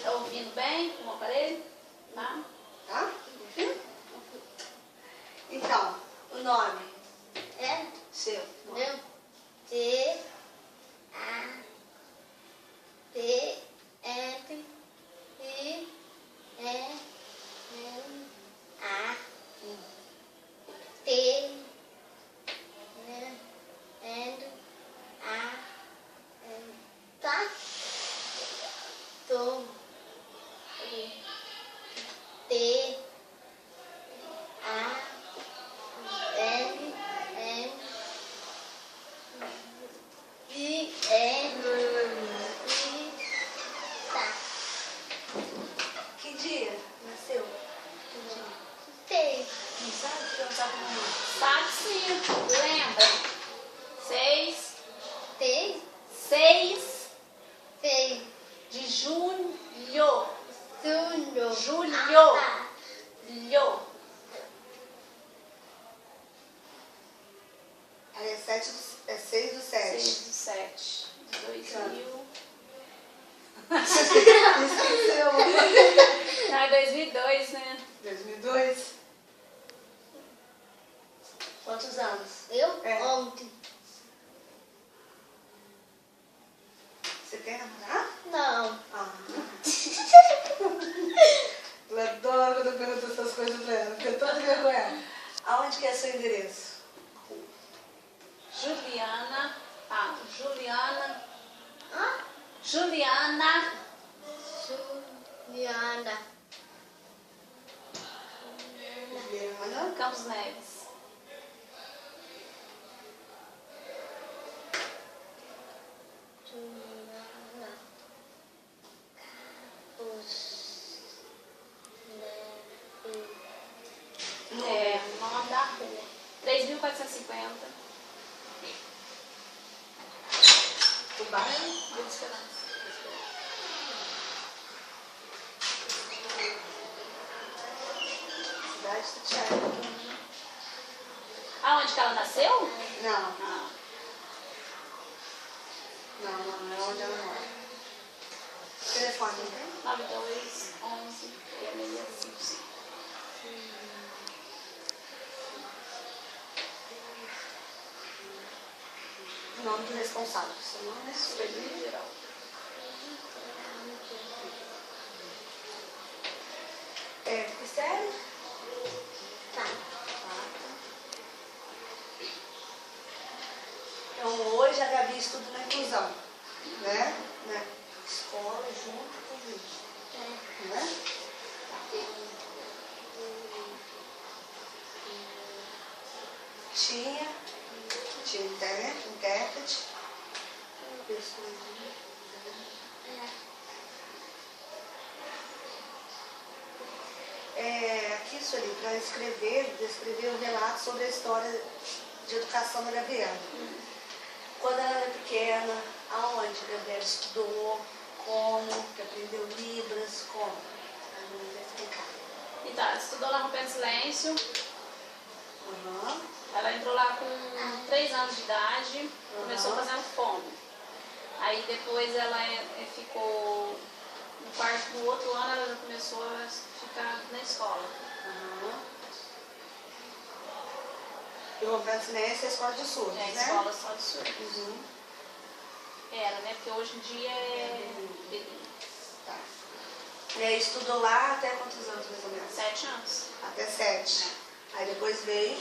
está ouvindo bem com o aparelho? Tá? Tá? Então, o nome É. seu. Meu. T. A. T. F. I. E. N. A. T. N. N. A. N. Tá? Tô. T. A. N. N. I. N. I. Tá. Que dia nasceu? T. Não sabe que eu tava com Sabe sim, lembra? 6 T. 6 T. de julho. Julho. Julho. Ah, Lho. Aí é 6 do 7. 6 do 7 de 2000. Esqueceu. Não, é 2002, né? 2002. Quantos anos? Eu? É. Ontem. Você tem namorado? Não. Ah. Eu adoro quando eu pergunto essas coisas pra ela, fica toda vergonhada. Aonde que é seu endereço? Juliana. Ah, Juliana. Hã? Juliana. Juliana. Juliana. Campos Neves. Juliana. É, o nome da rua. 3.450. O bairro? Vila Esperança. Cidade de Tchau. Aonde que ela nasceu? Não, Ah, não é onde ela mora. Telefone, né? 92 11 6655. O nome do responsável. Seu nome é Sueli Geral. É, sério? Tá. Então hoje a Gabi estuda na inclusão, né? Na escola junto com o vídeo, né? Tinha intérprete. Aqui, Sueli, para descrever um relato sobre a história de educação da Gabriela. Quando ela era pequena, aonde a Gabriela estudou, como, que aprendeu Libras, como? A gente vai explicar. Então, ela estudou lá no Pé do Silêncio. Uhum. Ela entrou lá com 3 anos de idade, começou fazendo fono. Aí depois ela ficou no outro ano ela já começou a ficar na escola. E o Roberto Silêncio é a escola de surdos, É a né? escola só de surdos. Era, né? Porque hoje em dia é bilíngue. Tá. E aí estudou lá até quantos anos, mais ou menos? 7 anos. Até 7. Aí depois veio.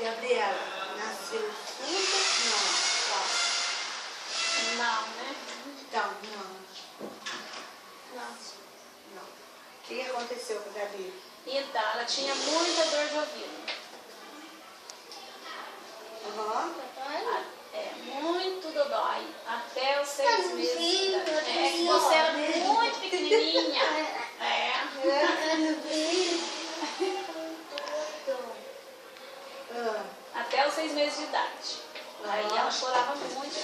Gabriela, nasceu surda? Não. Não, né? Então, não. Não. O que aconteceu com a Gabi? Então, ela tinha muita dor de ouvido. Muito dodói. Até os 6 meses de idade. É que você era muito pequenininha. Até os 6 meses de idade. Aí ela chorava muito.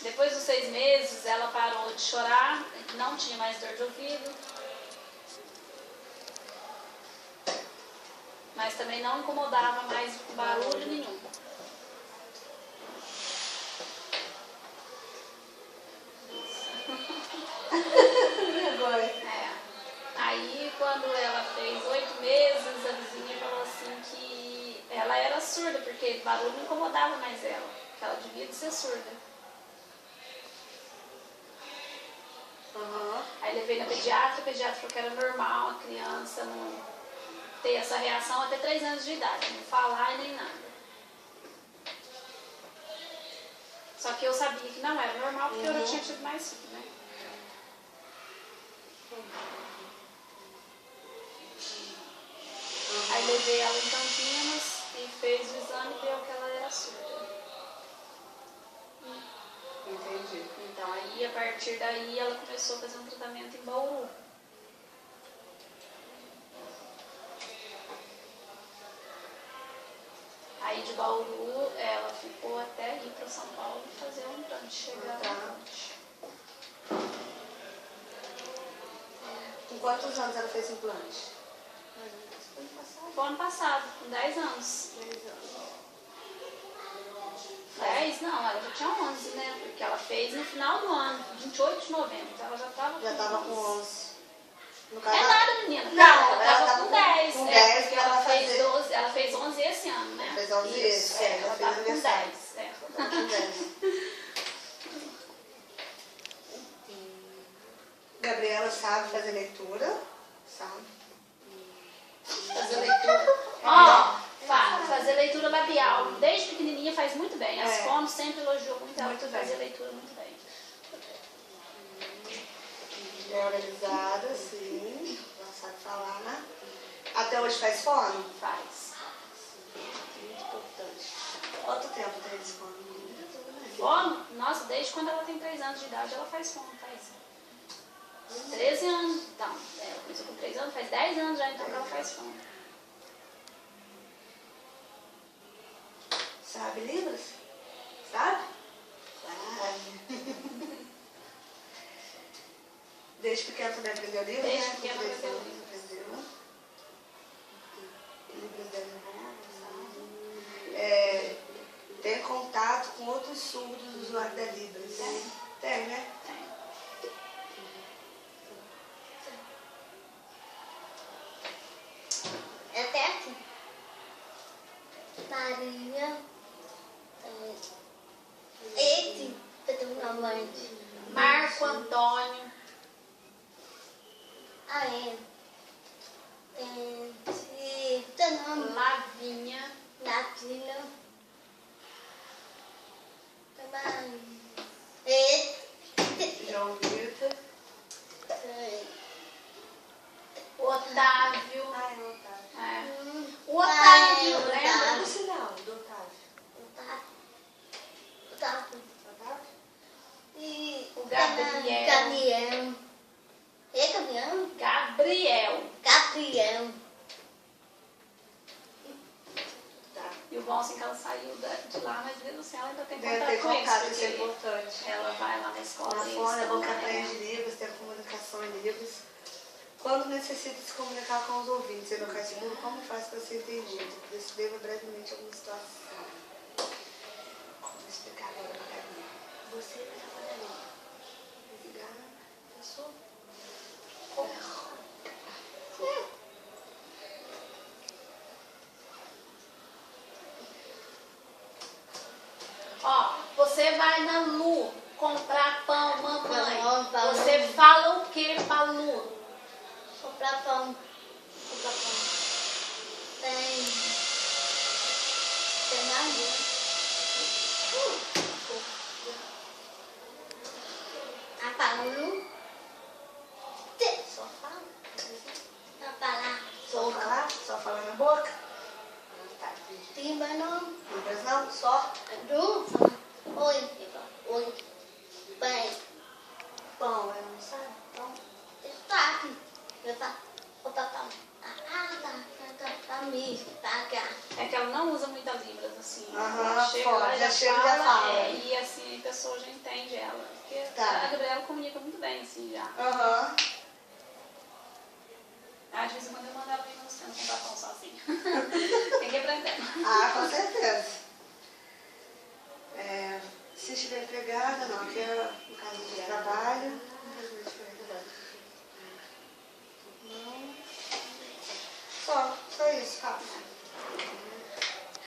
Depois dos 6 meses, ela parou de chorar, não tinha mais dor de ouvido. Mas também não incomodava mais com barulho nenhum. É. Aí, quando ela fez 8 meses, a vizinha falou assim que ela era surda, porque barulho não incomodava mais ela, que ela devia de ser surda. Aí levei na pediatra, o pediatra falou que era normal a criança não ter essa reação até 3 anos de idade, não falar e nem nada. Só que eu sabia que não era normal, porque eu já tinha tido mais filho, né? Aí levei ela em Campinas e fez o exame e deu que ela era surda. Entendi. Então aí, a partir daí, ela começou a fazer um tratamento em Bauru. Aí de Bauru, ela ficou até ir para São Paulo fazer um implante, chegar no implante. Com quantos anos ela fez implante? Foi ano passado, com 10 anos. 10? Não, ela já tinha 11, né? Porque ela fez no final do ano, 28 de novembro. Então ela já estava com 11. No É caso, nada, menina. Não, ela estava com 10. Com 10 porque que ela ela fez fazer. 12, ela fez 11 esse ano, né? Fez 11 Isso, esse, ela ela fez estava com aniversário. 10. É. com 10. Gabriela sabe fazer leitura, sabe? Fazer leitura. Ó, fazer leitura labial. Desde pequenininha faz muito bem. As fonos sempre elogiou muito ela por fazer leitura muito bem. É organizada, sim. Ela sabe falar, né? Até hoje faz fono? Faz. Muito importante. Quanto tempo tem esse fono? Fono? Nossa, desde quando ela tem 3 anos de idade, ela faz fono. Faz 13 anos. Então, ela começou com 3 anos, faz 10 anos já então que ela faz fono. Sabe Libras? Sabe? Sabe. Desde pequeno também aprendeu Libras? Desde né? pequeno Com 3 aprendeu anos Libras. aprendeu. Libras deve sabe? Tem contato com outros surdos usuários da Libras? Tem, né? Tem. Até aqui. Maria. Esse. Eu tenho uma mãe. Marco Antônio. Aí. Tem. Teu nome? Lavinha. Latina. Também. Esse. João Vitor. Otávio. Ah, é o Otávio. É. O Otávio, lembra? Não sei não, do Otávio. Otávio. Otávio? E O Gabriel. Gabriel. É Gabriel? Gabriel. Gabriel. Tá. E o bom assim que ela saiu de lá, mas mesmo assim ela ainda tem Deve contato ter com contato, eles, isso é porque importante. ela vai lá na escola Na deles fone é bom que também, aprende né? livros, tem comunicação em livros. Quando necessita se comunicar com os ouvintes e no caso seguro, como faz para ser entendido? Descreva brevemente alguma situação. Vou explicar agora para a Gabi. Você vai trabalhar ali. Ligar, pessoa. Ó, você vai na Lu comprar pão, mamãe. Pão. Você fala o que pra Lu? Comprar pão. Comprar pão. Tem. Tem mais, né? A Paulo. Só fala. A Paula. Só falar? Só falar na boca? Tá, entendi. Tem banho. Libras não? Só? Du. Oi. Oi. Bem. Pão, ela não sabe? Pão. Está aqui. Eu tá. O papão. Ah, tá. me pagar. É que ela não usa muitas libras, assim. Aham, Ela chega fora, lá e já chega e já fala. e assim, a pessoa já entende ela. Porque Tá. a Gabriela comunica muito bem, assim, já. Aham. Às vezes, quando eu mando ela vir mostrando comprar pão sozinha. Tem que aprender. Ah, com certeza. Se estiver empregada, não, aqui é no caso de trabalho. Não. Só isso, rápido.